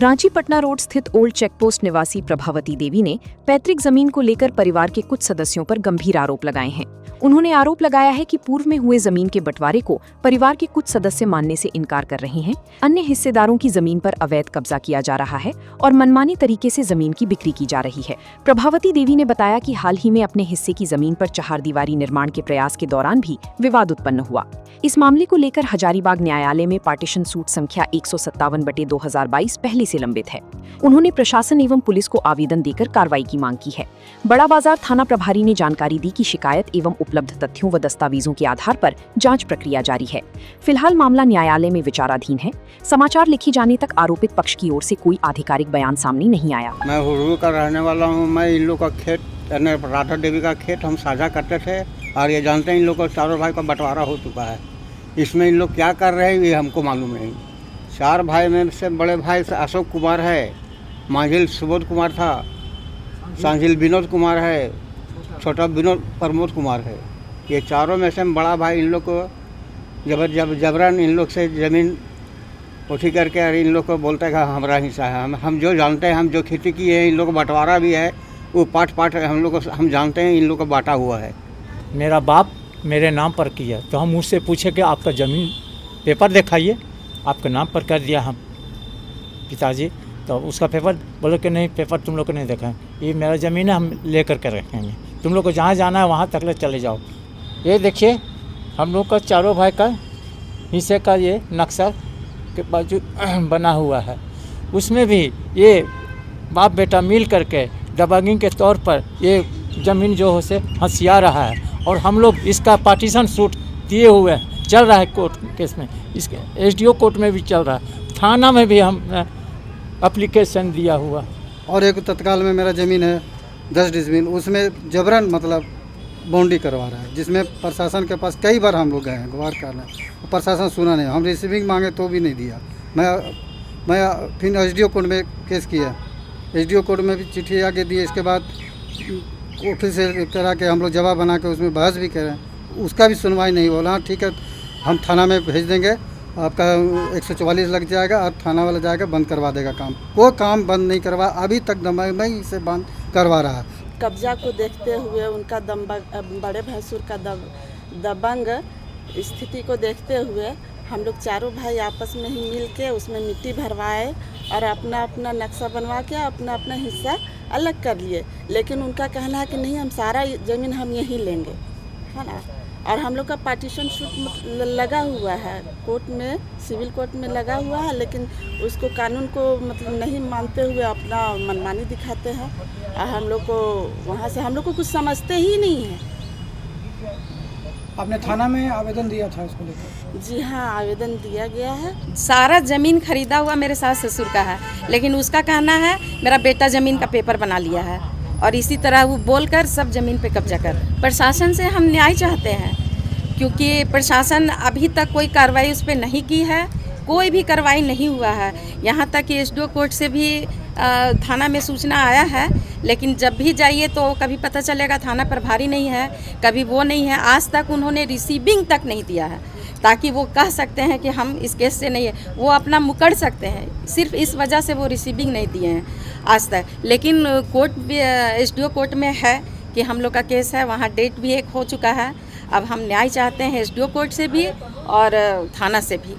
Ranchi Patna road स्थित old checkpost निवासी प्रभावती देवी ने पैतृक जमीन को लेकर परिवार के कुछ सदस्यों पर गंभीर आरोप लगाए हैं। उन्होंने आरोप लगाया है कि पूर्व में हुए जमीन के बंटवारे को परिवार के कुछ सदस्य मानने से इनकार कर रहे हैं। अन्य हिस्सेदारों की जमीन पर अवैध कब्जा किया जा रहा है और मनमानी तरीके से जमीन की बिक्री की जा रही है। प्रभावती देवी ने बताया कि हाल ही में अपने हिस्से की जमीन पर चहारदीवारी निर्माण के प्रयास के दौरान भी विवाद उत्पन्न हुआ। इस मामले को लेकर हजारीबाग न्यायालय में पार्टीशन सूट संख्या 157/2022 पहले से लंबित है। उन्होंने प्रशासन एवं पुलिस को आवेदन देकर कार्रवाई की मांग की है। बड़ा बाजार थाना प्रभारी ने जानकारी दी कि शिकायत एवं उपलब्ध तथ्यों व दस्तावेजों के आधार पर जांच प्रक्रिया जारी है। फिलहाल मामला न्यायालय में विचाराधीन है। समाचार लिखे जाने तक आरोपित पक्ष की ओर से कोई आधिकारिक बयान सामने नहीं आया। मैं हुडू का रहने वाला हूँ। मैं इन लोग का खेत राधा देवी का खेत हम साझा करते थे और ये जानते हैं इन लोग को चारों भाई का बंटवारा हो चुका है। इसमें इन लोग क्या कर रहे हैं ये हमको मालूम नहीं। 4 भाई में से बड़े भाई से अशोक कुमार है, मांझिल सुबोध कुमार था, सांझिल विनोद कुमार है, छोटा विनोद प्रमोद कुमार है। ये चारों में से बड़ा भाई इन लोग को जबरन इन लोग से ज़मीन उठी करके और इन लोग को बोलता है कि हमारा हिस्सा है। हम जो जानते हैं, हम जो खेती की है, इन लोग को बंटवारा भी है, वो पाट हम लोग को हम जानते हैं इन लोग को बांटा हुआ है। मेरा बाप मेरे नाम पर किया तो हम उससे पूछे कि आपका ज़मीन पेपर दिखाइए, आपके नाम पर कर दिया हम पिताजी। तो उसका पेपर बोले कि नहीं, पेपर तुम लोग को नहीं देखा है, ये मेरा ज़मीन है, हम लेकर के रखेंगे, तुम लोग को जहाँ जाना है वहाँ तक ले चले जाओ। ये देखिए हम लोग का चारों भाई का हिस्से का ये नक्शा के बाजू बना हुआ है। उसमें भी ये बाप बेटा मिल करके दबंगिंग के तौर पर ये ज़मीन जो है से हंसिया रहा है और हम लोग इसका पार्टीशन सूट दिए हुए हैं, चल रहा है कोर्ट केस में, इसके एसडीओ कोर्ट में भी चल रहा है, थाना में भी हम एप्लीकेशन दिया हुआ। और एक तत्काल में मेरा ज़मीन है 10 डिसमिल, उसमें जबरन मतलब बाउंड्री करवा रहा है, जिसमें प्रशासन के पास कई बार हम लोग गए हैं गुहार करने, प्रशासन सुना नहीं। हम रिसीविंग मांगे तो भी नहीं दिया। मैं फिर एसडीओ कोर्ट में केस किया, एसडीओ कोर्ट में भी चिट्ठी आके दी। इसके बाद ऑफिस से करा के हम लोग जवाब बना के उसमें बहस भी करें, उसका भी सुनवाई नहीं बोला। हाँ ठीक है, हम थाना में भेज देंगे, आपका 144 लग जाएगा और थाना वाला जाएगा बंद करवा देगा काम। वो काम बंद नहीं करवा, अभी तक दमई से बंद करवा रहा है। कब्जा को देखते हुए उनका बड़े भैंसुर का दबंग स्थिति को देखते हुए हम लोग चारों भाई आपस में ही मिल के उसमें मिट्टी भरवाए और अपना अपना नक्शा बनवा के अपना अपना हिस्सा अलग कर लिए। लेकिन उनका कहना है कि नहीं, हम सारा ज़मीन हम यहीं लेंगे, है ना। और हम लोग का पार्टीशन सूट लगा हुआ है कोर्ट में, सिविल कोर्ट में लगा हुआ है, लेकिन उसको कानून को मतलब नहीं मानते हुए अपना मनमानी दिखाते हैं। और हम लोग को वहाँ से हम लोग को कुछ समझते ही नहीं है। आपने थाना में आवेदन दिया था इसको लेकर? जी हाँ, आवेदन दिया गया है। सारा ज़मीन खरीदा हुआ मेरे सास ससुर का है, लेकिन उसका कहना है मेरा बेटा ज़मीन का पेपर बना लिया है और इसी तरह वो बोलकर सब ज़मीन पे कब्जा कर। प्रशासन से हम न्याय चाहते हैं, क्योंकि प्रशासन अभी तक कोई कार्रवाई उस पर नहीं की है, कोई भी कार्रवाई नहीं हुआ है। यहाँ तक कि एसडीओ कोर्ट से भी थाना में सूचना आया है, लेकिन जब भी जाइए तो कभी पता चलेगा थाना प्रभारी नहीं है, कभी वो नहीं है। आज तक उन्होंने रिसीविंग तक नहीं दिया है, ताकि वो कह सकते हैं कि हम इस केस से नहीं है, वो अपना मुकड़ सकते हैं। सिर्फ इस वजह से वो रिसीविंग नहीं दिए हैं आज तक। लेकिन कोर्ट भी एसडीओ कोर्ट में है कि हम लोग का केस है, वहाँ डेट भी एक हो चुका है। अब हम न्याय चाहते हैं एसडीओ कोर्ट से भी और थाना से भी।